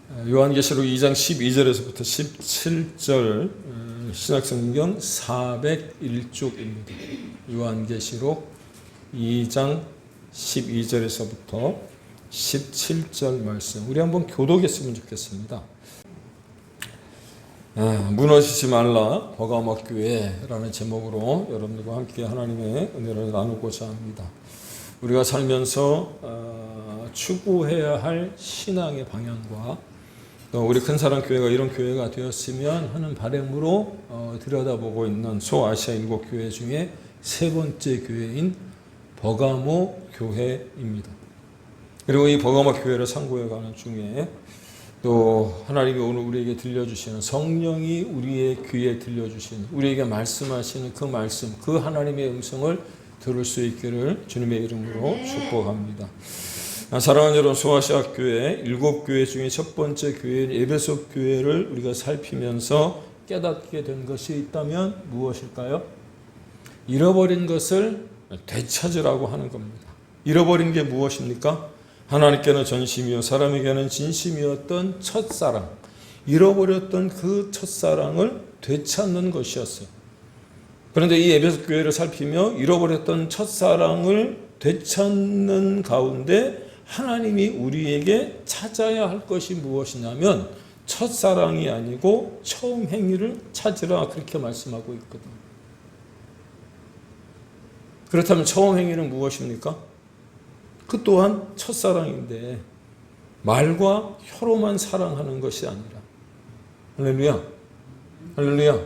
요한계시록 2장 12절에서부터 17절 신약성경 401쪽입니다. 요한계시록 2장 12절에서부터 17절 말씀 우리 한번 교독했으면 좋겠습니다. 무너지지 말라 버가모 교회라는 제목으로 여러분들과 함께 하나님의 은혜를 나누고자 합니다. 우리가 살면서 추구해야 할 신앙의 방향과 또 우리 큰사랑 교회가 이런 교회가 되었으면 하는 바람으로 들여다보고 있는 소아시아 7교회 중에 세 번째 교회인 버가모 교회입니다. 그리고 이 버가모 교회를 상고해 가는 중에 또 하나님이 오늘 우리에게 들려주시는 성령이 우리의 귀에 들려주시는 우리에게 말씀하시는 그 말씀, 그 하나님의 음성을 들을 수 있기를 주님의 이름으로 축복합니다. 사랑하는 여러분, 소아시아 교회 7교회 중에 첫 번째 교회인 에베소 교회를 우리가 살피면서 깨닫게 된 것이 있다면 무엇일까요? 잃어버린 것을 되찾으라고 하는 겁니다. 잃어버린 게 무엇입니까? 하나님께는 전심이요 사람에게는 진심이었던 첫사랑, 잃어버렸던 그 첫사랑을 되찾는 것이었어요. 그런데 이 에베소 교회를 살피며 잃어버렸던 첫사랑을 되찾는 가운데 하나님이 우리에게 찾아야 할 것이 무엇이냐면 첫사랑이 아니고 처음 행위를 찾으라, 그렇게 말씀하고 있거든요. 그렇다면 처음 행위는 무엇입니까? 그 또한 첫사랑인데 말과 혀로만 사랑하는 것이 아니라, 할렐루야, 할렐루야,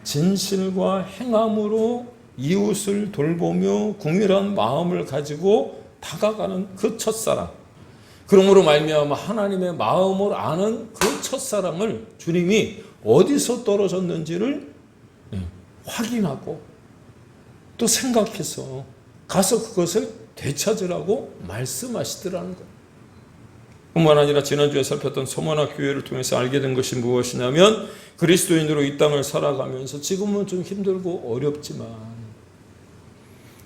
진실과 행함으로 이웃을 돌보며 궁밀한 마음을 가지고 다가가는 그 첫사랑, 그러므로 말미암아 하나님의 마음을 아는 그 첫사랑을 주님이 어디서 떨어졌는지를 확인하고 또 생각해서 가서 그것을 되찾으라고 말씀하시더라는 거예요. 뿐만 아니라 지난주에 살폈던 소모나 교회를 통해서 알게 된 것이 무엇이냐면 그리스도인으로 이 땅을 살아가면서 지금은 좀 힘들고 어렵지만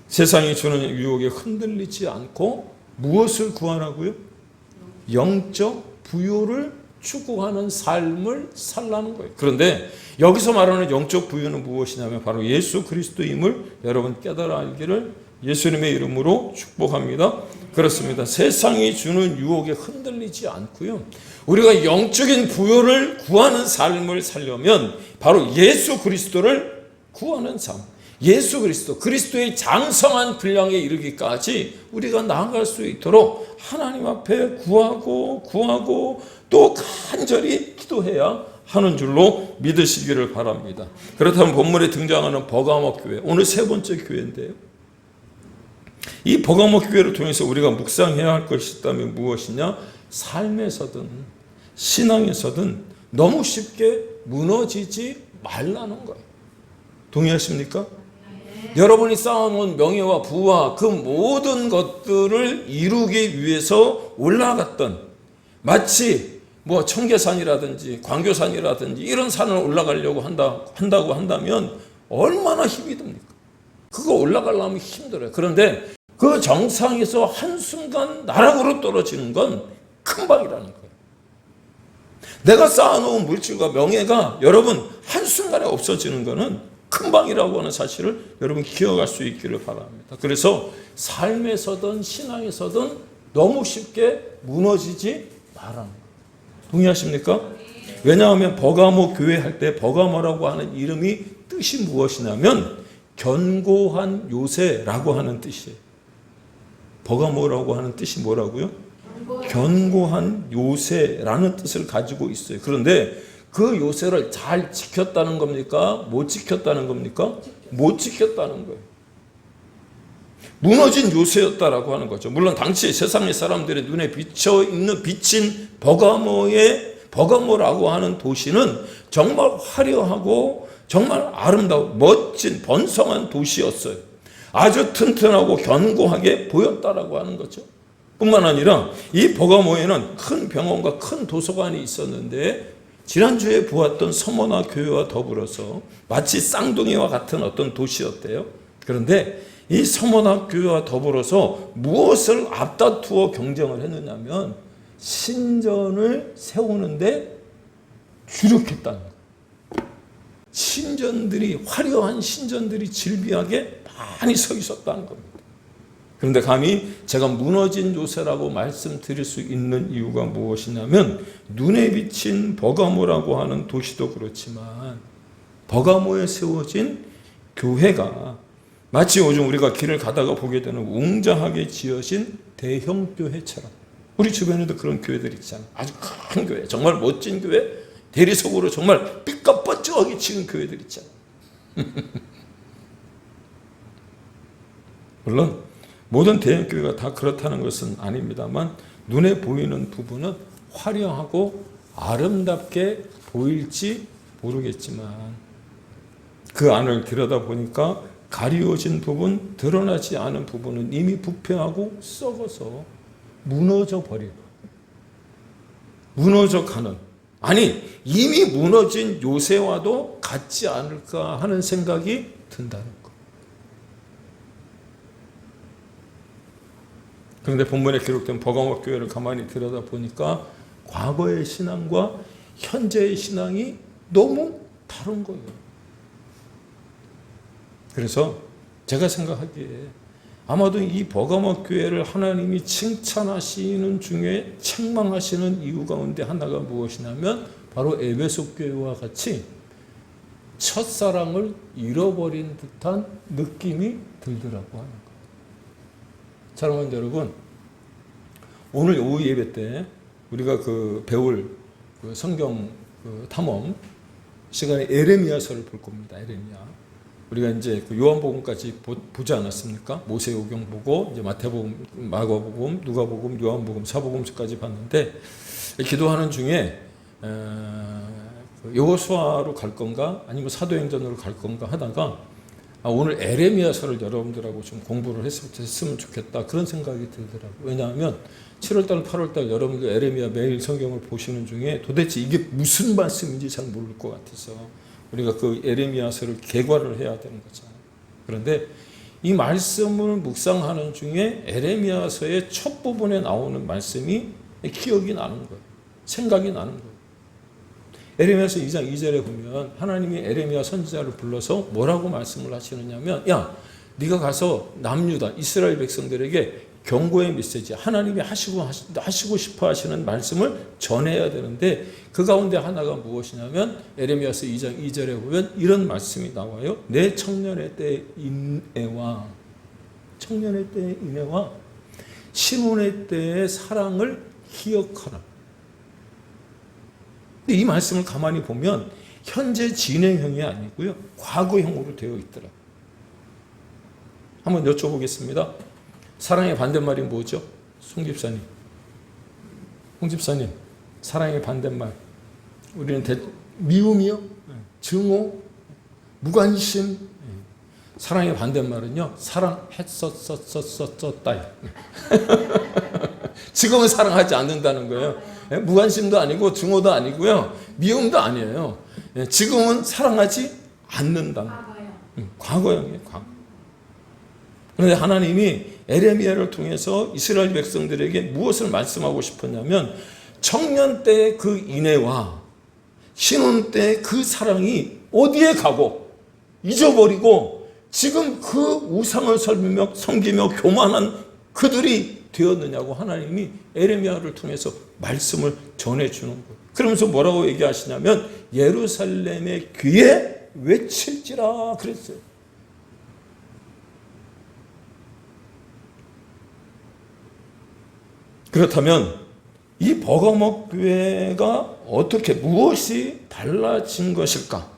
세상이 주는 유혹에 흔들리지 않고 무엇을 구하라고요? 영적 부요를 추구하는 삶을 살라는 거예요. 그런데 여기서 말하는 영적 부요는 무엇이냐면 바로 예수 그리스도임을 여러분 깨달아 알기를 예수님의 이름으로 축복합니다. 그렇습니다. 세상이 주는 유혹에 흔들리지 않고요, 우리가 영적인 부요를 구하는 삶을 살려면 바로 예수 그리스도를 구하는 삶, 예수 그리스도, 그리스도의 장성한 분량에 이르기까지 우리가 나아갈 수 있도록 하나님 앞에 구하고 또 간절히 기도해야 하는 줄로 믿으시기를 바랍니다. 그렇다면 본문에 등장하는 버가모 교회, 오늘 세 번째 교회인데요, 이 버가모 교회를 통해서 우리가 묵상해야 할 것이 있다면 무엇이냐? 삶에서든 신앙에서든 너무 쉽게 무너지지 말라는 거예요. 동의하십니까? 여러분이 쌓아놓은 명예와 부와 그 모든 것들을 이루기 위해서 올라갔던, 마치 청계산이라든지 광교산이라든지 이런 산을 올라가려고 한다고 한다면 얼마나 힘이 듭니까? 그거 올라가려면 힘들어요. 그런데 그 정상에서 한순간 나락으로 떨어지는 건 금방이라는 거예요. 내가 쌓아놓은 물질과 명예가 여러분 한순간에 없어지는 것은 금방이라고 하는 사실을 여러분 기억할 수 있기를 바랍니다. 그래서 삶에서든 신앙에서든 너무 쉽게 무너지지 말라는 거예요. 동의하십니까? 왜냐하면 버가모 교회 할 때 버가모라고 하는 이름이 뜻이 무엇이냐면 견고한 요새라고 하는 뜻이에요. 버가모라고 하는 뜻이 뭐라고요? 견고한 요새라는 뜻을 가지고 있어요. 그런데 그 요새를 잘 지켰다는 겁니까? 못 지켰다는 겁니까? 못 지켰다는 거예요. 무너진 요새였다라고 하는 거죠. 물론 당시 세상의 사람들의 눈에 비친 버가모라고 하는 도시는 정말 화려하고 정말 아름다워 멋진 번성한 도시였어요. 아주 튼튼하고 견고하게 보였다라고 하는 거죠. 뿐만 아니라 이 버가모에는 큰 병원과 큰 도서관이 있었는데 지난주에 보았던 서머나 교회와 더불어서 마치 쌍둥이와 같은 어떤 도시였대요. 그런데 이 서머나 교회와 더불어서 무엇을 앞다투어 경쟁을 했느냐면 신전을 세우는데 주력했다는 거예요. 신전들이, 화려한 신전들이 질비하게 많이 서 있었다는 겁니다. 그런데 감히 제가 무너진 요새라고 말씀드릴 수 있는 이유가 무엇이냐면, 눈에 비친 버가모라고 하는 도시도 그렇지만 버가모에 세워진 교회가 마치 요즘 우리가 길을 가다가 보게 되는 웅장하게 지어진 대형 교회처럼, 우리 주변에도 그런 교회들 있잖아요. 아주 큰 교회, 정말 멋진 교회, 대리석으로 정말 삐까뻔쩍하게 지은 교회들 있잖아요. 물론 모든 대형 교회가 다 그렇다는 것은 아닙니다만, 눈에 보이는 부분은 화려하고 아름답게 보일지 모르겠지만 그 안을 들여다보니까 가리워진 부분, 드러나지 않은 부분은 이미 부패하고 썩어서 무너져 버리고, 무너져 가는, 아니 이미 무너진 요새와도 같지 않을까 하는 생각이 든다는 것. 그런데 본문에 기록된 버가모 교회를 가만히 들여다보니까 과거의 신앙과 현재의 신앙이 너무 다른 거예요. 그래서 제가 생각하기에 아마도 이 버가모 교회를 하나님이 칭찬하시는 중에 책망하시는 이유 가운데 하나가 무엇이냐면 바로 에베소 교회와 같이 첫사랑을 잃어버린 듯한 느낌이 들더라고 하는 거예요. 사랑하는 여러분, 오늘 오후 예배 때 우리가 배울 성경 탐험 시간에 에레미야서를 볼 겁니다. 에레미야. 우리가 이제 요한복음까지 보지 않았습니까? 모세오경 보고 이제 마태복음, 마가복음, 누가복음, 요한복음, 사복음서까지 봤는데, 기도하는 중에 여호수아로 갈 건가 아니면 사도행전으로 갈 건가 하다가 오늘 에레미야서를 여러분들하고 좀 공부를 했으면 좋겠다, 그런 생각이 들더라고요. 왜냐하면 7월달, 8월달 여러분들 에레미야 매일 성경을 보시는 중에 도대체 이게 무슨 말씀인지 잘 모를 것 같아서 우리가 그 에레미야서를 개괄을 해야 되는 거잖아요. 그런데 이 말씀을 묵상하는 중에 에레미야서의 첫 부분에 나오는 말씀이 기억이 나는 거예요. 생각이 나는 거예요. 에레미야서 2장 2절에 보면 하나님이 에레미야 선지자를 불러서 뭐라고 말씀을 하시느냐면, 야, 네가 가서 남유다 이스라엘 백성들에게 경고의 메시지, 하나님이 하시고 싶어 하시는 말씀을 전해야 되는데, 그 가운데 하나가 무엇이냐면 에레미야서 2장 2절에 보면 이런 말씀이 나와요. 내 청년의 때의 인애와 신혼의 때의 사랑을 기억하라. 근데 이 말씀을 가만히 보면 현재 진행형이 아니고요, 과거형으로 되어 있더라. 한번 여쭤보겠습니다. 사랑의 반대말이 뭐죠? 송 집사님, 사랑의 반대말 우리는 미움이요, 증오, 무관심. 사랑의 반대말은요, 사랑했었다요. 지금은 사랑하지 않는다는 거예요. 무관심도 아니고 증오도 아니고요, 미움도 아니에요. 지금은 사랑하지 않는다는 거예요. 과거형이에요. 과거. 그런데 하나님이 에레미야를 통해서 이스라엘 백성들에게 무엇을 말씀하고 싶었냐면, 청년 때의 그 인애와 신혼 때의 그 사랑이 어디에 가고 잊어버리고 지금 그 우상을 섬기며 교만한 그들이 되었느냐고 하나님이 에레미야를 통해서 말씀을 전해주는 거예요. 그러면서 뭐라고 얘기하시냐면 예루살렘의 귀에 외칠지라 그랬어요. 그렇다면 이 버가모 교회가 어떻게, 무엇이 달라진 것일까?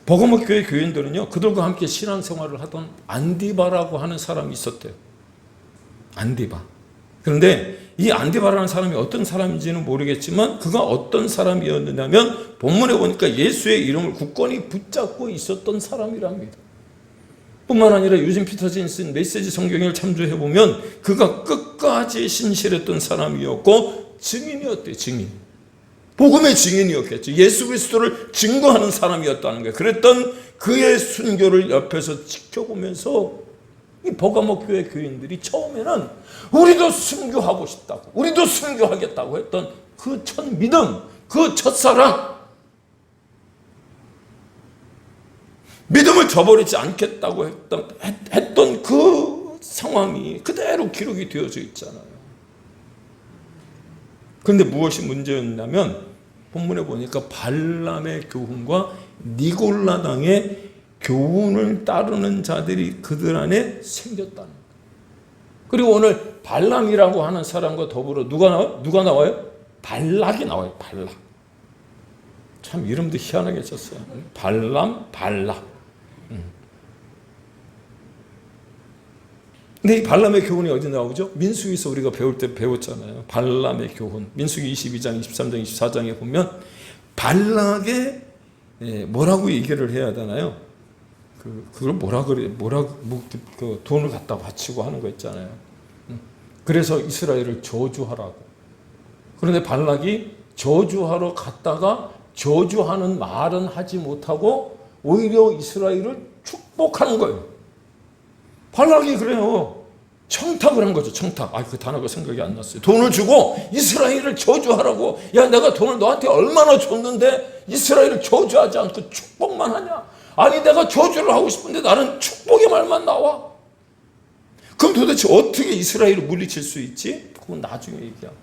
버가모 교회 교인들은요, 그들과 함께 신앙생활을 하던 안디바라고 하는 사람이 있었대요. 안디바. 그런데 이 안디바라는 사람이 어떤 사람인지는 모르겠지만 그가 어떤 사람이었느냐면 본문에 보니까 예수의 이름을 굳건히 붙잡고 있었던 사람이랍니다. 뿐만 아니라 유진 피터슨이 쓴 메시지 성경을 참조해보면 그가 끝까지 신실했던 사람이었고 증인이었대요. 증인. 복음의 증인이었겠죠. 예수 그리스도를 증거하는 사람이었다는 거예요. 그랬던 그의 순교를 옆에서 지켜보면서 이 버가모 교회 교인들이 처음에는 우리도 순교하고 싶다고, 우리도 순교하겠다고 했던 그 첫 믿음, 그 첫사랑, 믿음을 저버리지 않겠다고 했던 그 상황이 그대로 기록이 되어져 있잖아요. 그런데 무엇이 문제였냐면 본문에 보니까 발람의 교훈과 니골라당의 교훈을 따르는 자들이 그들 안에 생겼다는 거예요. 그리고 오늘 발람이라고 하는 사람과 더불어 누가 나와요? 누가 나와요? 발락이 나와요. 발락. 참 이름도 희한하게 쳤어요. 발람, 발락. 근데 이 발람의 교훈이 어디 나오죠? 민수기에서 우리가 배울 때 배웠잖아요. 발람의 교훈. 민수기 22장, 23장, 24장에 보면 발락의 뭐라고 얘기를 해야 되나요? 그걸 뭐라 그래? 그 돈을 갖다 바치고 하는 거 있잖아요. 그래서 이스라엘을 저주하라고. 그런데 발락이 저주하러 갔다가 저주하는 말은 하지 못하고 오히려 이스라엘을 축복하는 거예요. 발락이 그래요. 청탁을 한 거죠. 청탁. 그 단어가 생각이 안 났어요. 돈을 주고 이스라엘을 저주하라고. 야, 내가 돈을 너한테 얼마나 줬는데 이스라엘을 저주하지 않고 축복만 하냐? 아니, 내가 저주를 하고 싶은데 나는 축복의 말만 나와. 그럼 도대체 어떻게 이스라엘을 물리칠 수 있지? 그건 나중에 얘기하고.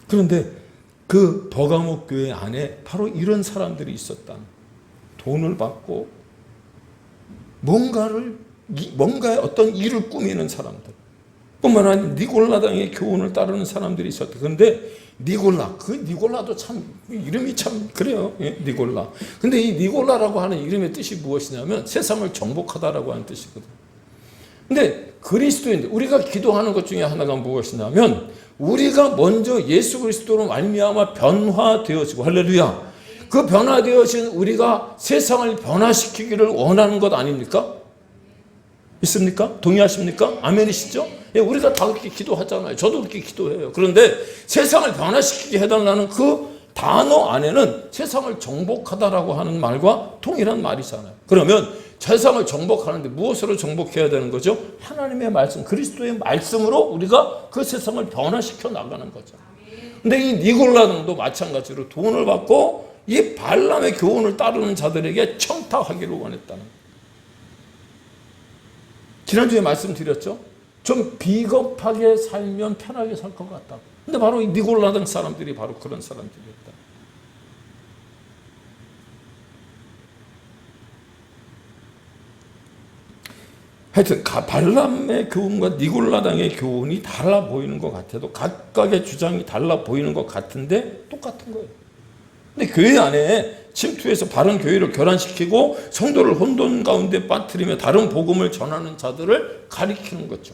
그런데 그 버가모 교회 안에 바로 이런 사람들이 있었다. 돈을 받고 뭔가의 어떤 일을 꾸미는 사람들. 뿐만 아니라 니골라당의 교훈을 따르는 사람들이 있었다. 그런데 니골라도 참 이름이 참 그래요. 예, 니골라. 근데 이 니골라라고 하는 이름의 뜻이 무엇이냐면 세상을 정복하다라고 하는 뜻이거든요. 근데 그리스도인들, 우리가 기도하는 것 중에 하나가 무엇이냐면 우리가 먼저 예수 그리스도로 말미암아 변화되어지고, 할렐루야, 그 변화되어진 우리가 세상을 변화시키기를 원하는 것 아닙니까? 있습니까? 동의하십니까? 아멘이시죠? 예, 우리가 다 그렇게 기도하잖아요. 저도 그렇게 기도해요. 그런데 세상을 변화시키게 해달라는 그 단어 안에는 세상을 정복하다라고 하는 말과 동일한 말이잖아요. 그러면 세상을 정복하는데 무엇으로 정복해야 되는 거죠? 하나님의 말씀, 그리스도의 말씀으로 우리가 그 세상을 변화시켜 나가는 거죠. 근데 이 니골라당도 마찬가지로 돈을 받고 이 발람의 교훈을 따르는 자들에게 청탁하기를 원했다는 거예요. 지난주에 말씀드렸죠? 좀 비겁하게 살면 편하게 살 것 같다. 근데 바로 이 니골라당 사람들이 바로 그런 사람들이었다. 하여튼 발람의 교훈과 니골라당의 교훈이 달라 보이는 것 같아도 각각의 주장이 달라 보이는 것 같은데 똑같은 거예요. 근데 교회 안에 침투해서 바른 교회를 교란시키고 성도를 혼돈 가운데 빠뜨리며 다른 복음을 전하는 자들을 가리키는 거죠.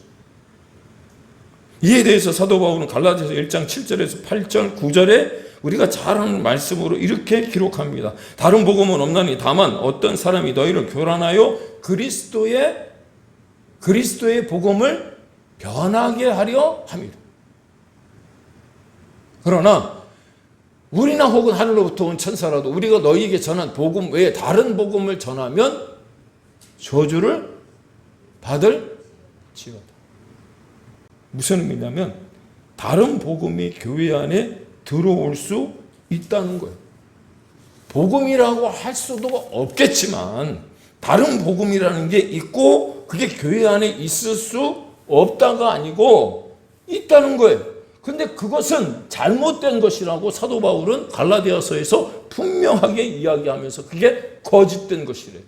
이에 대해서 사도 바울은 갈라디아서 1장 7절에서 8절 9절에 우리가 잘 아는 말씀으로 이렇게 기록합니다. 다른 복음은 없나니 다만 어떤 사람이 너희를 교란하여 그리스도의 복음을 변하게 하려 함이라. 그러나 우리나 혹은 하늘로부터 온 천사라도 우리가 너희에게 전한 복음 외에 다른 복음을 전하면 저주를 받을지어다. 무슨 의미냐면 다른 복음이 교회 안에 들어올 수 있다는 거예요. 복음이라고 할 수도 없겠지만 다른 복음이라는 게 있고 그게 교회 안에 있을 수 없다가 아니고 있다는 거예요. 근데 그것은 잘못된 것이라고 사도 바울은 갈라디아서에서 분명하게 이야기하면서 그게 거짓된 것이래요.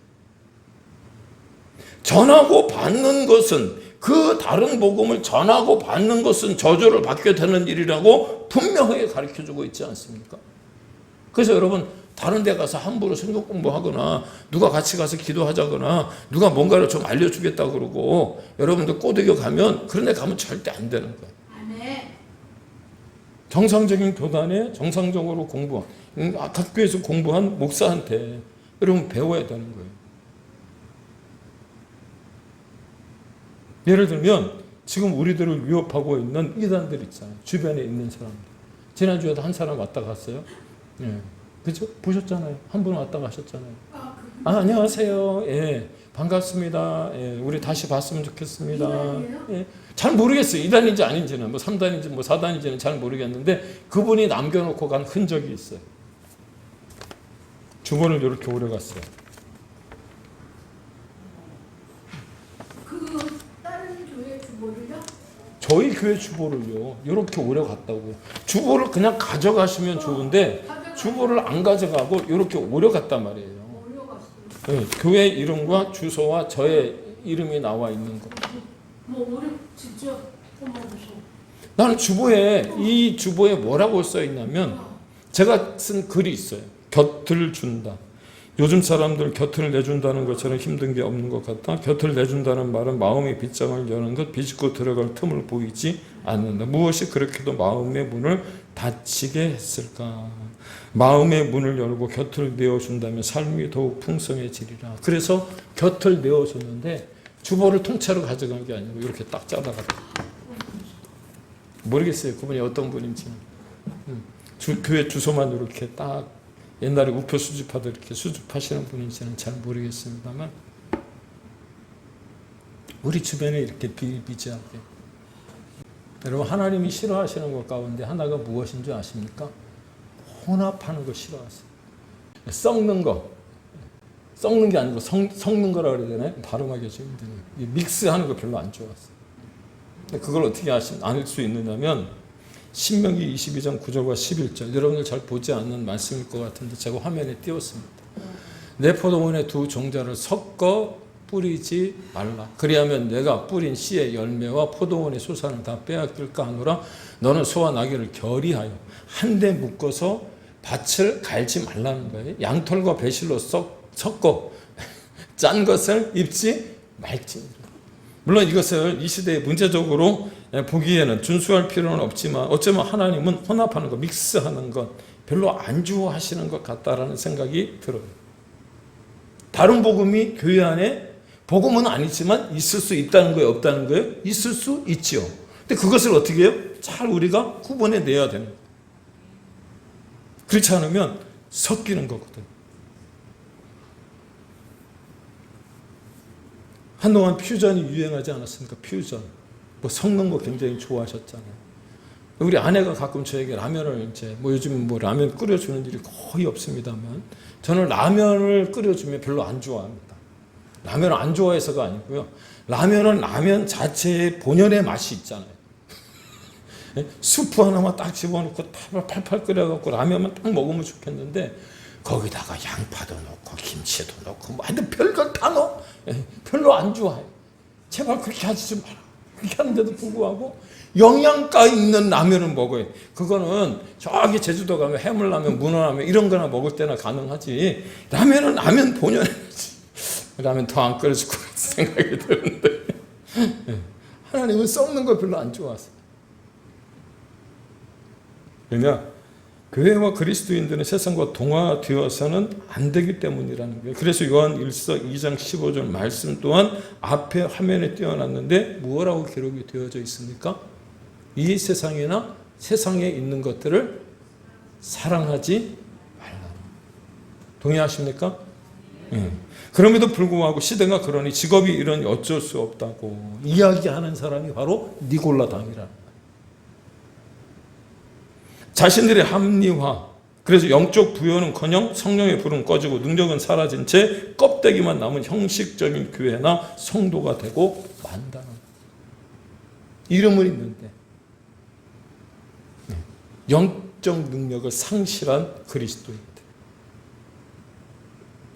전하고 받는 것은, 그 다른 복음을 전하고 받는 것은 저주를 받게 되는 일이라고 분명하게 가르쳐주고 있지 않습니까? 그래서 여러분, 다른 데 가서 함부로 성경 공부하거나 누가 같이 가서 기도하자거나 누가 뭔가를 좀 알려주겠다 그러고 여러분들 꼬드겨 가면 그런 데 가면 절대 안 되는 거예요. 정상적인 교단에 정상적으로 공부한, 학교에서 공부한 목사한테 여러분 배워야 되는 거예요. 예를 들면 지금 우리들을 위협하고 있는 이단들 있잖아요. 주변에 있는 사람들. 지난주에도 한 사람 왔다 갔어요. 예. 그죠? 보셨잖아요. 한 분 왔다 가셨잖아요. 안녕하세요. 예, 반갑습니다. 예, 우리 다시 봤으면 좋겠습니다. 이단이에요? 예, 잘 모르겠어요. 2단인지 아닌지는, 뭐 3단인지 뭐 4단인지는 잘 모르겠는데 그분이 남겨놓고 간 흔적이 있어요. 주번을 이렇게 오래 갔어요. 그 다른 교회 주보를요? 저희 교회 주보를요, 이렇게 오래 갔다고요. 주보를 그냥 가져가시면 좋은데 주보를 안 가져가고 이렇게 오래 갔단 말이에요. 올려갔어요. 네, 교회 이름과 주소와 저의 이름이 나와 있는 거. 뭐 오래 진짜 고마워서. 나는 주보에, 이 주보에 뭐라고 써 있냐면 제가 쓴 글이 있어요. 곁을 준다. 요즘 사람들 곁을 내준다는 것처럼 힘든 게 없는 것 같다. 곁을 내준다는 말은 마음의 빗장을 여는 것, 비집고 들어갈 틈을 보이지 않는다. 무엇이 그렇게도 마음의 문을 닫히게 했을까? 마음의 문을 열고 곁을 내어준다면 삶이 더욱 풍성해지리라. 그래서 곁을 내어줬는데 주보를 통째로 가져간 게 아니고 이렇게 딱 짜다가, 모르겠어요. 그분이 어떤 분인지는. 교회 주소만 이렇게 딱, 옛날에 우표 수집하듯 이렇게 수집하시는 분인지는 잘 모르겠습니다만, 우리 주변에 이렇게 비일비재하게. 여러분, 하나님이 싫어하시는 것 가운데 하나가 무엇인 줄 아십니까? 혼합하는 거 싫어하세요. 썩는 거. 썩는 게 아니고 섞는 거라 그래야 되나요? 발음하기 좀 힘드네요. 믹스하는 거 별로 안 좋아하세요. 그걸 어떻게 알 수 있느냐면 신명기 22장 9절과 11절, 여러분들 잘 보지 않는 말씀일 것 같은데 제가 화면에 띄웠습니다. 내 포도원의 두 종자를 섞어 뿌리지 말라. 그리하면 내가 뿌린 씨의 열매와 포도원의 수산을 다 빼앗길까 하노라. 너는 소와 나귀를 결의하여 한데 묶어서 밭을 갈지 말라는 거예요. 양털과 배실로 섞어 짠 것을 입지 말지니라. 물론 이것을 이 시대에 문제적으로 보기에는 준수할 필요는 없지만 어쩌면 하나님은 혼합하는 것, 믹스하는 것 별로 안 좋아하시는 것 같다라는 생각이 들어요. 다른 복음이 교회 안에 복음은 아니지만 있을 수 있다는 거예요, 없다는 거예요? 있을 수 있지요. 근데 그것을 어떻게 해요? 잘 우리가 구분해 내야 되는 거예요. 그렇지 않으면 섞이는 거거든요. 한동안 퓨전이 유행하지 않았습니까? 퓨전. 뭐 섞는 거 굉장히 좋아하셨잖아요. 우리 아내가 가끔 저에게 라면을 뭐 요즘 뭐 라면 끓여주는 일이 거의 없습니다만 저는 라면을 끓여주면 별로 안 좋아합니다. 라면을 안 좋아해서가 아니고요. 라면은 라면 자체의 본연의 맛이 있잖아요. 수프 하나만 딱 집어넣고 팔팔 끓여갖고 라면만 딱 먹으면 좋겠는데 거기다가 양파도 넣고 김치도 넣고 뭐 하여튼 별걸 다 넣어. 별로 안 좋아해. 제발 그렇게 하지 좀 마라. 그렇게 하는데도 불구하고 영양가 있는 라면을 먹어요. 그거는 저기 제주도 가면 해물라면, 문어라면 이런 거나 먹을 때나 가능하지. 라면은 라면 본연이지. 라면 더 안 끓여줄 것 같은 생각이 드는데 하나님은 썩는 거 별로 안 좋아하세요. 왜냐? 교회와 그리스도인들은 세상과 동화되어서는 안 되기 때문이라는 거예요. 그래서 요한 1서 2장 15절 말씀 또한 앞에 화면에 띄워놨는데 무엇라고 기록이 되어져 있습니까? 이 세상이나 세상에 있는 것들을 사랑하지 말라. 동의하십니까? 네. 그럼에도 불구하고 시대가 그러니 직업이 이러니 어쩔 수 없다고 이야기하는 사람이 바로 니골라당이라. 자신들의 합리화, 그래서 영적 부여는커녕 성령의 불은 꺼지고 능력은 사라진 채 껍데기만 남은 형식적인 교회나 성도가 되고 만다는 이름은 있는데 영적 능력을 상실한 그리스도인들.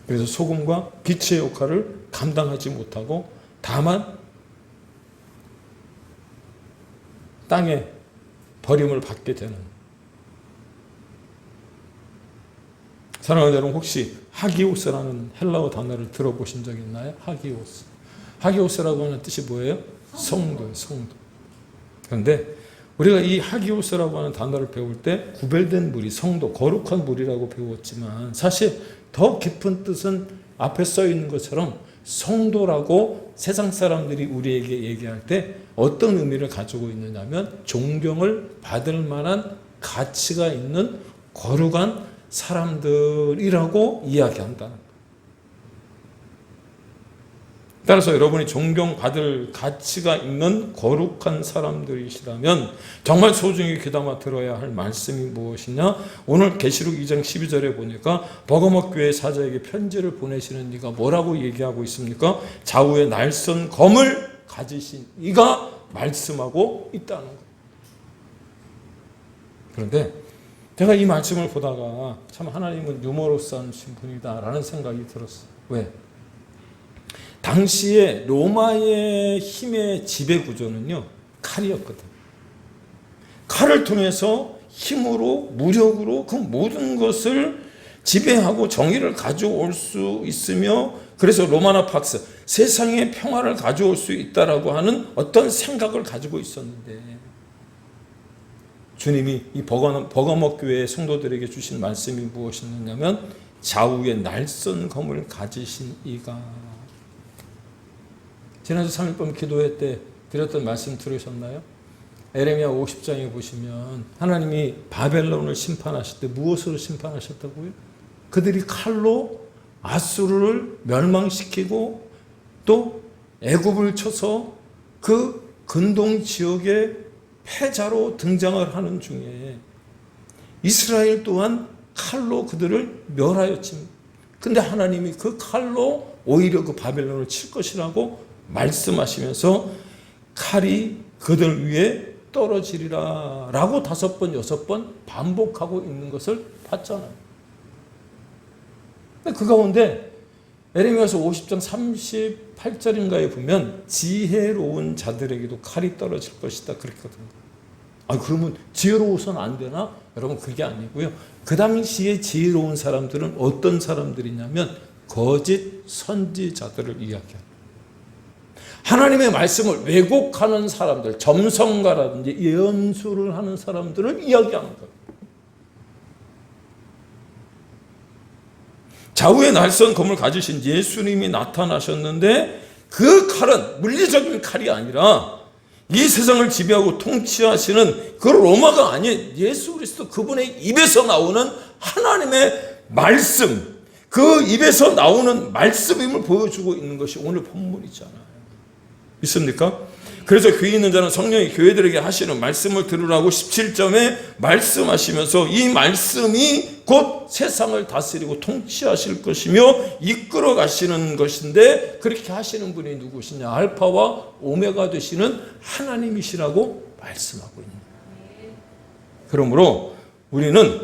그래서 소금과 빛의 역할을 감당하지 못하고 다만 땅에 버림을 받게 되는. 사랑하는 여러분, 혹시 하기오스라는 헬라어 단어를 들어보신 적 있나요? 하기오스. 하기오스라고 하는 뜻이 뭐예요? 성도예요, 성도. 그런데 우리가 이 하기오스라고 하는 단어를 배울 때 구별된 무리, 성도, 거룩한 무리라고 배웠지만 사실 더 깊은 뜻은 앞에 써 있는 것처럼 성도라고 세상 사람들이 우리에게 얘기할 때 어떤 의미를 가지고 있느냐면 존경을 받을 만한 가치가 있는 거룩한 사람들이라고 이야기한다는 거예요. 따라서 여러분이 존경받을 가치가 있는 거룩한 사람들이시라면 정말 소중히 귀담아 들어야 할 말씀이 무엇이냐? 오늘 계시록 2장 12절에 보니까 버가모 교회 사자에게 편지를 보내시는 이가 뭐라고 얘기하고 있습니까? 좌우에 날선 검을 가지신 이가 말씀하고 있다는 거예요. 그런데 제가 이 말씀을 보다가 참 하나님은 유머러스한 분이다라는 생각이 들었어요. 왜? 당시에 로마의 힘의 지배 구조는요, 칼이었거든. 칼을 통해서 힘으로, 무력으로 그 모든 것을 지배하고 정의를 가져올 수 있으며, 그래서 로마나 팍스, 세상에 평화를 가져올 수 있다라고 하는 어떤 생각을 가지고 있었는데, 주님이 이 버가모 교회의 성도들에게 주신 말씀이 무엇이었냐면, 좌우에 날선 검을 가지신 이가. 지난주 3일 밤 기도회 때 드렸던 말씀 들으셨나요? 에레미야 50장에 보시면 하나님이 바벨론을 심판하실 때 무엇으로 심판하셨다고요? 그들이 칼로 아수르를 멸망시키고 또 애굽을 쳐서 그 근동 지역의 패자로 등장을 하는 중에 이스라엘 또한 칼로 그들을 멸하였지. 근데 하나님이 그 칼로 오히려 그 바벨론을 칠 것이라고 말씀하시면서 칼이 그들 위에 떨어지리라 라고 5번, 6번 반복하고 있는 것을 봤잖아요. 그 가운데 에레미야서 50장 38절인가에 보면 지혜로운 자들에게도 칼이 떨어질 것이다 그랬거든요. 그러면 지혜로워서는 안 되나? 여러분, 그게 아니고요. 그 당시에 지혜로운 사람들은 어떤 사람들이냐면 거짓 선지자들을 이야기합니다. 하나님의 말씀을 왜곡하는 사람들, 점성가라든지 예언수를 하는 사람들을 이야기하는 거예요. 좌우에 날선 검을 가지신 예수님이 나타나셨는데 그 칼은 물리적인 칼이 아니라 이 세상을 지배하고 통치하시는 그 로마가 아닌 예수 그리스도 그분의 입에서 나오는 하나님의 말씀, 그 입에서 나오는 말씀임을 보여주고 있는 것이 오늘 본문이잖아요. 있습니까? 그래서 귀 있는 자는 성령이 교회들에게 하시는 말씀을 들으라고 17점에 말씀하시면서 이 말씀이 곧 세상을 다스리고 통치하실 것이며 이끌어 가시는 것인데, 그렇게 하시는 분이 누구시냐? 알파와 오메가 되시는 하나님이시라고 말씀하고 있는 거예요. 그러므로 우리는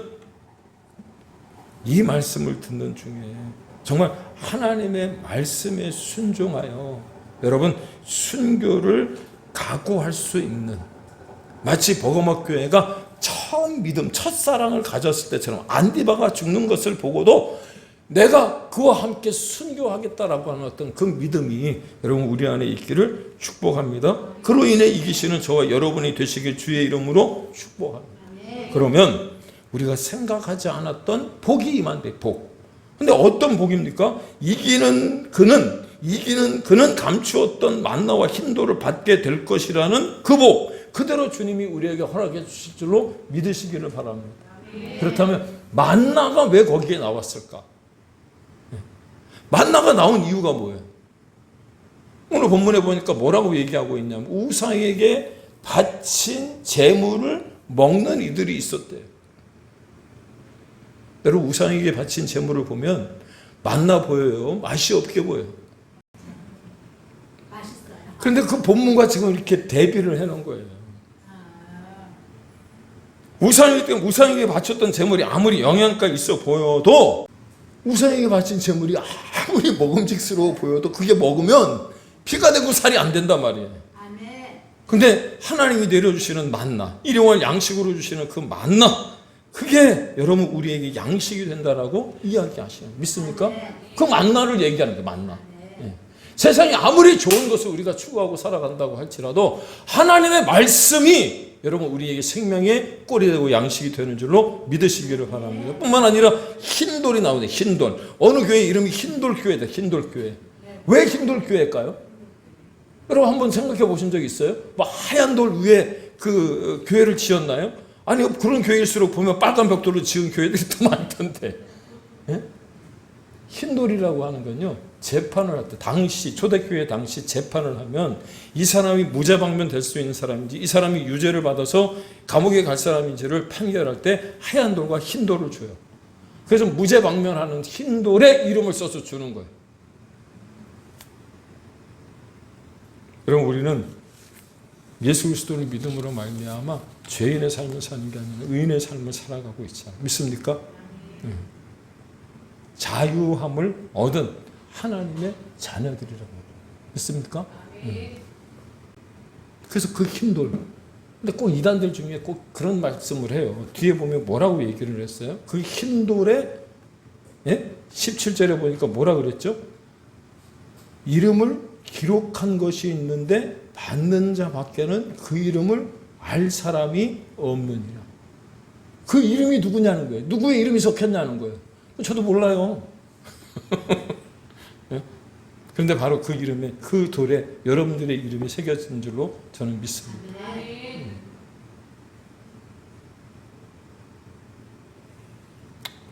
이 말씀을 듣는 중에 정말 하나님의 말씀에 순종하여 여러분 순교를 각오할 수 있는, 마치 버가모 교회가 처음 믿음, 첫사랑을 가졌을 때처럼 안디바가 죽는 것을 보고도 내가 그와 함께 순교하겠다라고 하는 어떤 그 믿음이 여러분 우리 안에 있기를 축복합니다. 그로 인해 이기시는 저와 여러분이 되시길 주의 이름으로 축복합니다. 그러면 우리가 생각하지 않았던 복이 임한대, 복. 근데 어떤 복입니까? 이기는 그는 감추었던 만나와 힌도를 받게 될 것이라는 그 복, 그대로 주님이 우리에게 허락해 주실 줄로 믿으시기를 바랍니다. 그렇다면 만나가 왜 거기에 나왔을까? 만나가 나온 이유가 뭐예요? 오늘 본문에 보니까 뭐라고 얘기하고 있냐면 우상에게 바친 재물을 먹는 이들이 있었대요. 여러분, 우상에게 바친 재물을 보면 맛나 보여요? 맛이 없게 보여요? 맛있어요. 그런데 그 본문과 지금 이렇게 대비를 해놓은 거예요. 우상에게 바쳤던 재물이 아무리 영양가 있어 보여도, 우상에게 바친 재물이 아무리 먹음직스러워 보여도 그게 먹으면 피가 되고 살이 안 된단 말이에요. 근데 하나님이 내려주시는 만나, 일용할 양식으로 주시는 그 만나, 그게 여러분 우리에게 양식이 된다라고 이야기하시는, 믿습니까? 그 만나를 얘기하는 거예요. 만나. 예. 세상이 아무리 좋은 것을 우리가 추구하고 살아간다고 할지라도 하나님의 말씀이 여러분 우리에게 생명의 꼴이 되고 양식이 되는 줄로 믿으시기를 바랍니다. 뿐만 아니라 흰돌이 나오네. 흰돌. 어느 교회 이름이 흰돌교회다. 흰돌교회. 왜 흰돌교회일까요? 여러분 한번 생각해 보신 적 있어요? 뭐 하얀 돌 위에 그 교회를 지었나요? 아니, 그런 교회일수록 보면 빨간 벽돌로 지은 교회들이 더 많던데. 예? 흰돌이라고 하는 건요, 재판을 할 때, 당시 초대교회 당시 재판을 하면 이 사람이 무죄방면 될 수 있는 사람인지 이 사람이 유죄를 받아서 감옥에 갈 사람인지를 판결할 때 하얀 돌과 흰 돌을 줘요. 그래서 무죄방면하는 흰 돌에 이름을 써서 주는 거예요. 그럼 우리는 예수 그리스도를 믿음으로 말미암아 죄인의 삶을 사는 게 아니라 의인의 삶을 살아가고 있잖아요. 믿습니까? 자유함을 얻은 하나님의 자녀들이라고 믿습니까? 그래서 그 흰 돌. 근데 꼭 이단들 중에 꼭 그런 말씀을 해요. 뒤에 보면 뭐라고 얘기를 했어요? 그 흰 돌에 17절에 보니까 뭐라 그랬죠? 이름을 기록한 것이 있는데 받는 자밖에는 그 이름을 알 사람이 없느니라. 그 이름이 누구냐는 거예요. 누구의 이름이 적혔냐는 거예요. 저도 몰라요. 그런데 바로 그 이름에, 그 돌에 여러분들의 이름이 새겨진 줄로 저는 믿습니다.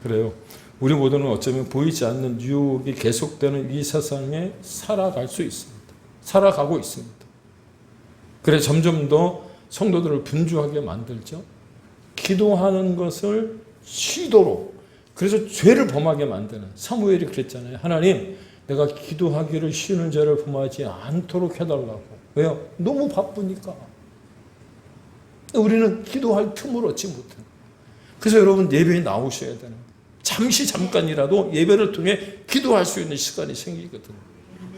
그래요. 우리 모두는 어쩌면 보이지 않는 유혹이 계속되는 이 세상에 살아갈 수 있습니다. 살아가고 있습니다. 그래 점점 더 성도들을 분주하게 만들죠. 기도하는 것을 쉬도록, 그래서 죄를 범하게 만드는, 사무엘이 그랬잖아요. 하나님, 내가 기도하기를 쉬는 죄를 범하지 않도록 해달라고. 왜요? 너무 바쁘니까. 우리는 기도할 틈을 얻지 못해요. 그래서 여러분 예배에 나오셔야 되는 거예요. 잠깐이라도 예배를 통해 기도할 수 있는 시간이 생기거든요.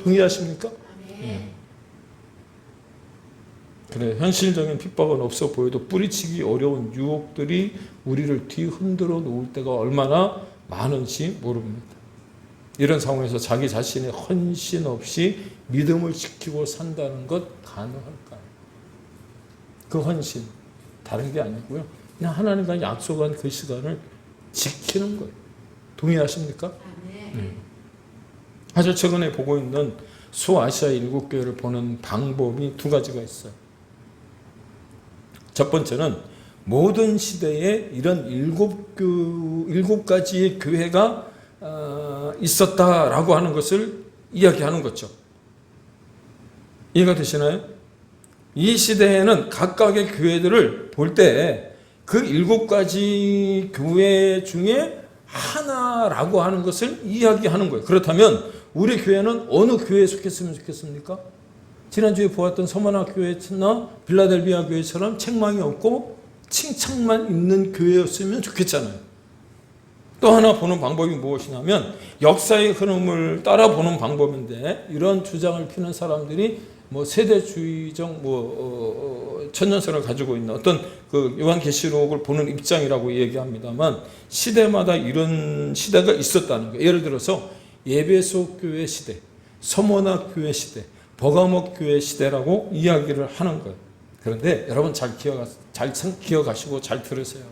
동의하십니까? 그래, 현실적인 핍박은 없어 보여도 뿌리치기 어려운 유혹들이 우리를 뒤흔들어 놓을 때가 얼마나 많은지 모릅니다. 이런 상황에서 자기 자신의 헌신 없이 믿음을 지키고 산다는 것 가능할까요? 그 헌신, 다른 게 아니고요. 그냥 하나님과 약속한 그 시간을 지키는 거예요. 동의하십니까? 아주 최근에 보고 있는 소아시아 7교회를 보는 방법이 두 가지가 있어요. 첫 번째는 모든 시대에 이런 7가지의 교회가 있었다라고 하는 것을 이야기하는 거죠. 이해가 되시나요? 이 시대에는 각각의 교회들을 볼 때 그 7가지 교회 중에 하나라고 하는 것을 이야기하는 거예요. 그렇다면 우리 교회는 어느 교회에 속했으면 좋겠습니까? 지난주에 보았던 서머나 교회나 빌라델비아 교회처럼 책망이 없고 칭찬만 있는 교회였으면 좋겠잖아요. 또 하나 보는 방법이 무엇이냐면 역사의 흐름을 따라 보는 방법인데, 이런 주장을 피는 사람들이 뭐 세대주의적 천년설을 가지고 있는 어떤 그 요한계시록을 보는 입장이라고 얘기합니다만, 시대마다 이런 시대가 있었다는 거예요. 예를 들어서 에베소 교회 시대, 서머나 교회 시대, 버가모 교회 시대라고 이야기를 하는 거예요. 그런데 여러분 잘 기억하시고 잘 들으세요.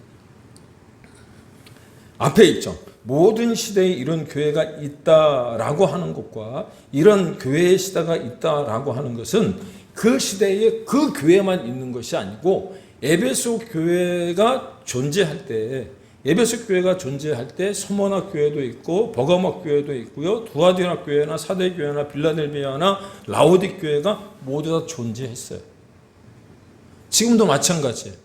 앞에 있죠. 모든 시대에 이런 교회가 있다라고 하는 것과 이런 교회의 시대가 있다라고 하는 것은 그 시대에 그 교회만 있는 것이 아니고, 에베소 교회가 존재할 때 서머나 교회도 있고 버가모 교회도 있고요. 두아디라 교회나 사대 교회나 빌라델비아나 라오딕 교회가 모두 다 존재했어요. 지금도 마찬가지예요.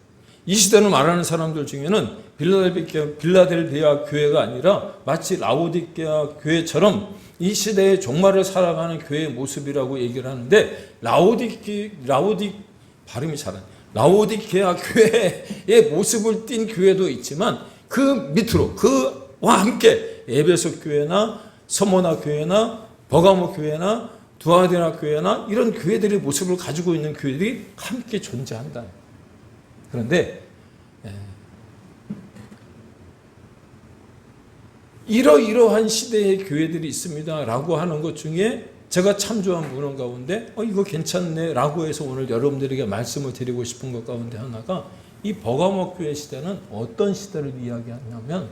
이 시대를 말하는 사람들 중에는 빌라델비아 교회가 아니라 마치 라오디게아 교회처럼 이 시대의 종말을 살아가는 교회의 모습이라고 얘기를 하는데, 라오디게아 교회의 모습을 띈 교회도 있지만 그 밑으로, 그와 함께 에베소 교회나 서머나 교회나 버가모 교회나 두아디라 교회나 이런 교회들의 모습을 가지고 있는 교회들이 함께 존재한다. 그런데 이러이러한 시대의 교회들이 있습니다 라고 하는 것 중에 제가 참조한 문헌 가운데 이거 괜찮네 라고 해서 오늘 여러분들에게 말씀을 드리고 싶은 것 가운데 하나가, 이 버가모 교회 시대는 어떤 시대를 이야기하냐면,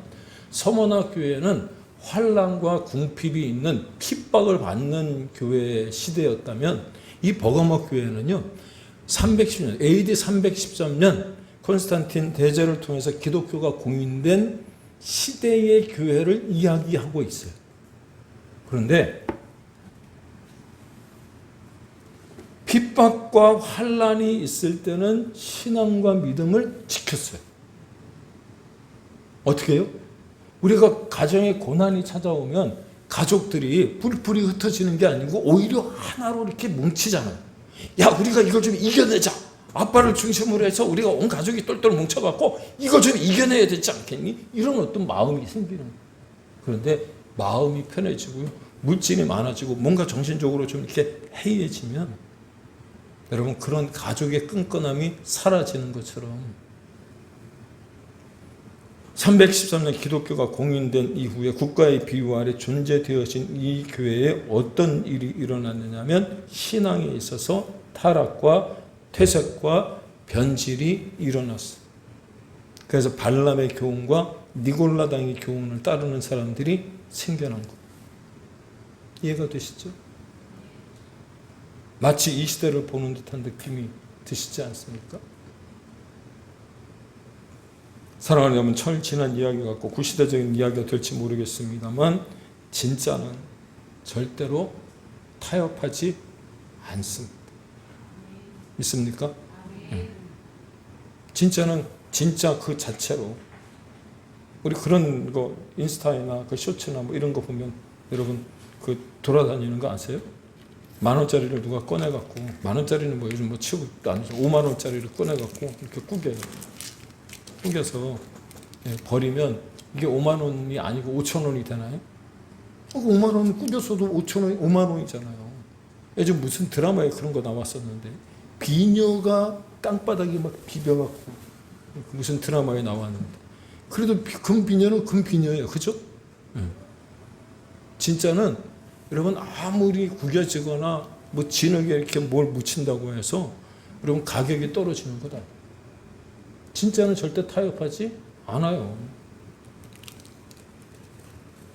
서머나 교회는 환난과 궁핍이 있는 핍박을 받는 교회 시대였다면, 이 버가모 교회는요 310년 AD 313년 콘스탄틴 대제를 통해서 기독교가 공인된 시대의 교회를 이야기하고 있어요. 그런데 핍박과 환난이 있을 때는 신앙과 믿음을 지켰어요. 어떻게 해요? 우리가 가정에 고난이 찾아오면 가족들이 뿔뿔이 흩어지는 게 아니고 오히려 하나로 이렇게 뭉치잖아요. 야, 우리가 이걸 좀 이겨내자. 아빠를 중심으로 해서 우리가 온 가족이 똘똘 뭉쳐갖고 이걸 좀 이겨내야 되지 않겠니? 이런 어떤 마음이 생기는 거예요. 그런데 마음이 편해지고요. 물질이 많아지고 뭔가 정신적으로 좀 이렇게 해이해지면 여러분 그런 가족의 끈끈함이 사라지는 것처럼 313년 기독교가 공인된 이후에 국가의 비유 아래 존재되어진 이 교회에 어떤 일이 일어났느냐면 신앙에 있어서 타락과 퇴색과 변질이 일어났어요. 그래서 발람의 교훈과 니골라당의 교훈을 따르는 사람들이 생겨난 거예요. 이해가 되시죠? 마치 이 시대를 보는 듯한 느낌이 드시지 않습니까? 사랑하는 여러분, 철지난 이야기 같고 구시대적인 이야기가 될지 모르겠습니다만 진짜는 절대로 타협하지 않습니다. 믿습니까? 진짜는 진짜 그 자체로 우리 그런 거 인스타나 그 쇼츠나 뭐 이런 거 보면 여러분 그 돌아다니는 거 아세요? 10,000원짜리를 누가 꺼내갖고 10,000원짜리는 뭐 요즘 뭐 치고도 안 해서 50,000원짜리를 꺼내갖고 이렇게 꾸겨서 버리면 이게 50,000원이 아니고 5,000원이 되나요? 50,000원 꾸겼어도 5,000원이 50,000원이잖아요. 요즘 무슨 드라마에 그런 거 나왔었는데 비녀가 땅바닥에 막 비벼갖고 무슨 드라마에 나왔는데 그래도 금비녀는 금비녀예요. 그죠? 진짜는 여러분 아무리 구겨지거나 뭐 진흙에 이렇게 뭘 묻힌다고 해서 여러분 가격이 떨어지는 거다. 진짜는 절대 타협하지 않아요.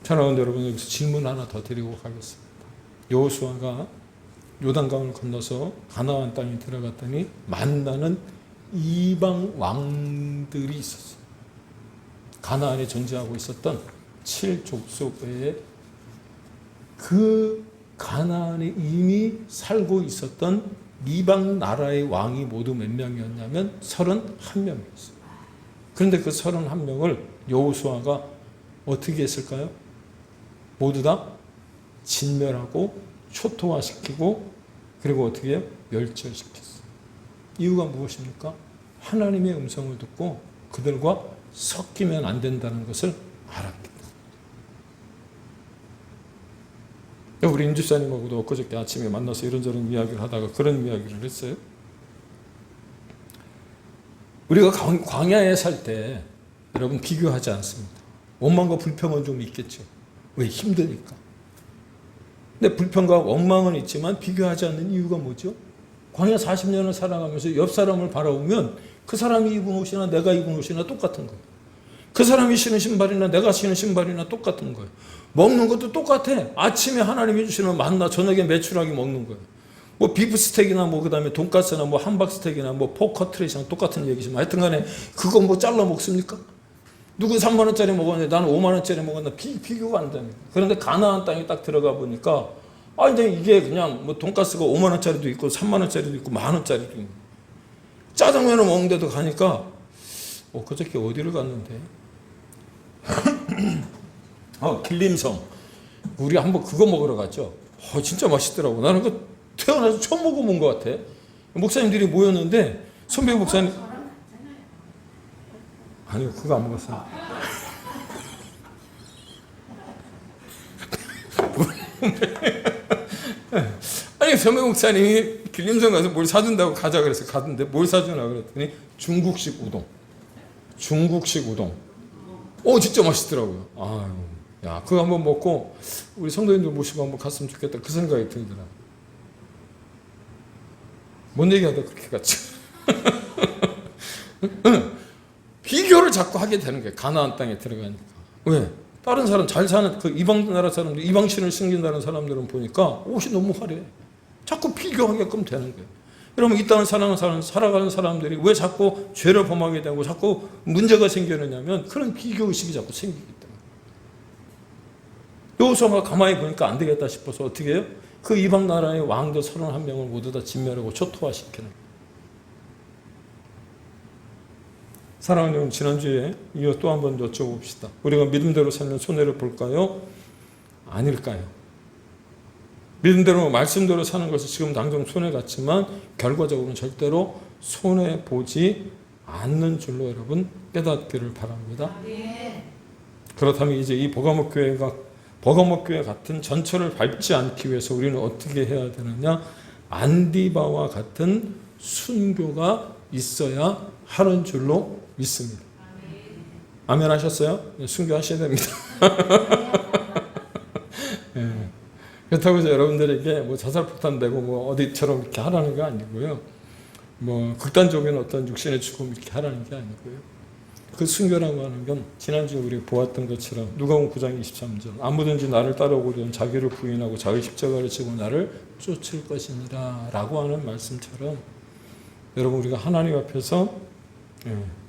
사랑하는 여러분, 여기서 질문 하나 더 드리고 가겠습니다. 여호수아가 요단강을 건너서 가나안 땅에 들어갔더니 만나는 이방 왕들이 있었어요. 가나안에 존재하고 있었던 7족속 외에 그 가나안에 이미 살고 있었던 이방 나라의 왕이 모두 몇 명이었냐면 31명이었어요. 그런데 그 31명을 여호수아가 어떻게 했을까요? 모두 다 진멸하고 초토화시키고 그리고 어떻게 해요? 멸절시켰어요. 이유가 무엇입니까? 하나님의 음성을 듣고 그들과 섞이면 안 된다는 것을 알았기 때문에. 우리 임집사님하고도 엊그저께 아침에 만나서 이런저런 이야기를 하다가 그런 이야기를 했어요. 우리가 광야에 살 때 여러분 비교하지 않습니다. 원망과 불평은 좀 있겠죠. 왜? 힘드니까. 근데 불평과 원망은 있지만 비교하지 않는 이유가 뭐죠? 광야 40년을 살아가면서 옆 사람을 바라보면 그 사람이 입은 옷이나 내가 입은 옷이나 똑같은 거예요. 그 사람이 신은 신발이나 내가 신은 신발이나 똑같은 거예요. 먹는 것도 똑같아. 아침에 하나님이 주시는 만나, 저녁에 메추라기 먹는 거예요. 뭐 비프스테이크나 뭐 그다음에 돈가스나 뭐 함박스테이크나 뭐 포커트레이랑 똑같은 얘기지만 하여튼간에 그거 뭐 잘라 먹습니까? 누구 3만 원짜리 먹었는데 나는 5만 원짜리 먹었는데 비교가 안 됩니다. 그런데 가나안 땅에 딱 들어가 보니까 이제 이게 그냥 뭐 돈가스가 5만 원짜리도 있고 3만 원짜리도 있고 10,000 원짜리도 있고 짜장면을 먹는 데도 가니까 그저께 어디를 갔는데 길림성 우리 한번 그거 먹으러 갔죠. 진짜 맛있더라고. 나는 그 태어나서 처음 먹어본 것 같아. 목사님들이 모였는데 선배 목사님 아니요 그거 안 먹었어요. 아니 선배 목사님이 길림성 가서 뭘 사준다고 가자 그래서 갔는데 뭘 사주나 그랬더니 중국식 우동. 진짜 맛있더라고요. 아유, 야, 그거 한번 먹고 우리 성도님들 모시고 한번 갔으면 좋겠다 그 생각이 들더라. 뭔 얘기하다 그렇게 갔지? 비교를 자꾸 하게 되는 거예요. 가나안 땅에 들어가니까. 왜? 다른 사람 잘 사는 그 이방 나라 사람들, 이방신을 숨긴다는 사람들은 보니까 옷이 너무 화려해. 자꾸 비교하게끔 되는 거예요. 여러분 이 땅을 살아가는 사람들이 왜 자꾸 죄를 범하게 되고 자꾸 문제가 생기느냐면 그런 비교의식이 자꾸 생기기 때문에. 여호수아가 가만히 보니까 안 되겠다 싶어서 어떻게 해요? 그 이방 나라의 왕들 31명을 모두 다 진멸하고 초토화시키는 거예요. 사랑하는 여러분, 지난주에 이어 또 한 번 여쭤봅시다. 우리가 믿음대로 살면 손해를 볼까요? 아닐까요? 믿음대로 말씀대로 사는 것이 지금 당장 손해 같지만 결과적으로는 절대로 손해 보지 않는 줄로 여러분 깨닫기를 바랍니다. 그렇다면 이제 이 버가모 교회 같은 전철을 밟지 않기 위해서 우리는 어떻게 해야 되느냐? 안디바와 같은 순교가 있어야 하는 줄로 믿습니다. 아멘 하셨어요? 순교하셔야 됩니다. 네. 그렇다고 해서 여러분들에게 뭐 자살폭탄 되고 뭐 어디처럼 이렇게 하라는 게 아니고요. 뭐 극단적인 어떤 육신의 죽음 이렇게 하라는 게 아니고요. 그 순교라고 하는 건 지난주에 우리 보았던 것처럼 누가복음 9장 23절 아무든지 나를 따라오거든 자기를 부인하고 자기 십자가를 지고 나를 쫓을 것이니라 라고 하는 말씀처럼 여러분 우리가 하나님 앞에서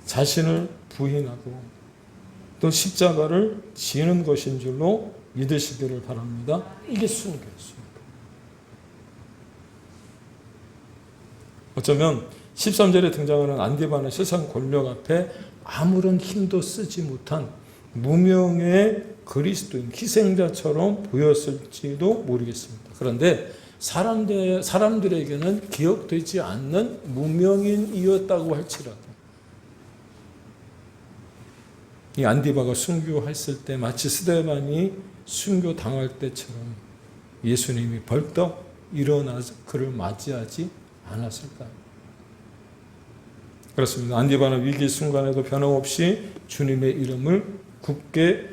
자신을 부인하고 또 십자가를 지는 것인 줄로 믿으시기를 바랍니다. 이게 순교였습니다. 어쩌면 13절에 등장하는 안디바는 세상 권력 앞에 아무런 힘도 쓰지 못한 무명의 그리스도인 희생자처럼 보였을지도 모르겠습니다. 그런데 사람들에게는 기억되지 않는 무명인이었다고 할지라도 이 안디바가 순교했을 때 마치 스데반이 순교당할 때처럼 예수님이 벌떡 일어나서 그를 맞이하지 않았을까요? 그렇습니다. 안디바는 위기 순간에도 변함없이 주님의 이름을 굳게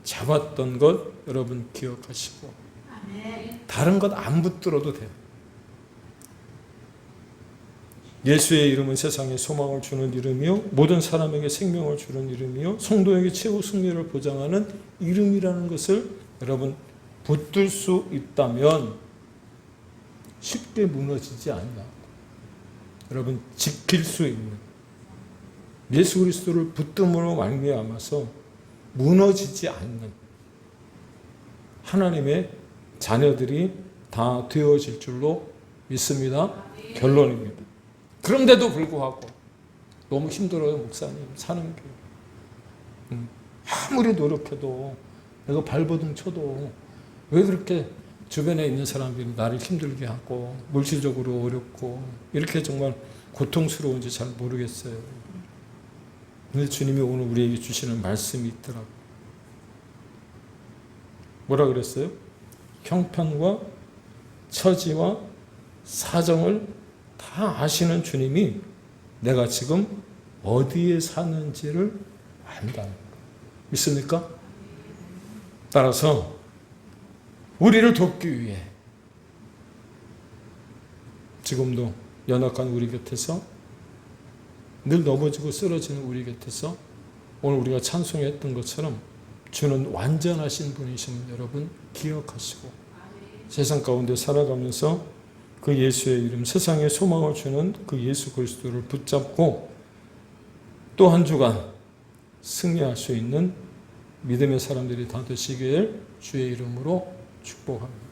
잡았던 것 여러분 기억하시고 다른 것 안 붙들어도 돼요. 예수의 이름은 세상에 소망을 주는 이름이요 모든 사람에게 생명을 주는 이름이요 성도에게 최후 승리를 보장하는 이름이라는 것을 여러분 붙들 수 있다면 쉽게 무너지지 않나. 여러분 지킬 수 있는 예수 그리스도를 붙듦으로 말미암아서 무너지지 않는 하나님의 자녀들이 다 되어질 줄로 믿습니다. 결론입니다. 그런데도 불구하고 너무 힘들어요, 목사님. 사는 게. 아무리 노력해도 내가 발버둥 쳐도 왜 그렇게 주변에 있는 사람들이 나를 힘들게 하고 물질적으로 어렵고 이렇게 정말 고통스러운지 잘 모르겠어요. 근데 주님이 오늘 우리에게 주시는 말씀이 있더라고요. 뭐라 그랬어요? 형편과 처지와 사정을 다 아시는 주님이 내가 지금 어디에 사는지를 안다. 믿습니까? 따라서 우리를 돕기 위해 지금도 연약한 우리 곁에서 늘 넘어지고 쓰러지는 우리 곁에서 오늘 우리가 찬송했던 것처럼 주는 완전하신 분이심을 여러분 기억하시고 세상 가운데 살아가면서 그 예수의 이름 세상에 소망을 주는 그 예수 그리스도를 붙잡고 또 한 주간 승리할 수 있는 믿음의 사람들이 다 되시길 주의 이름으로 축복합니다.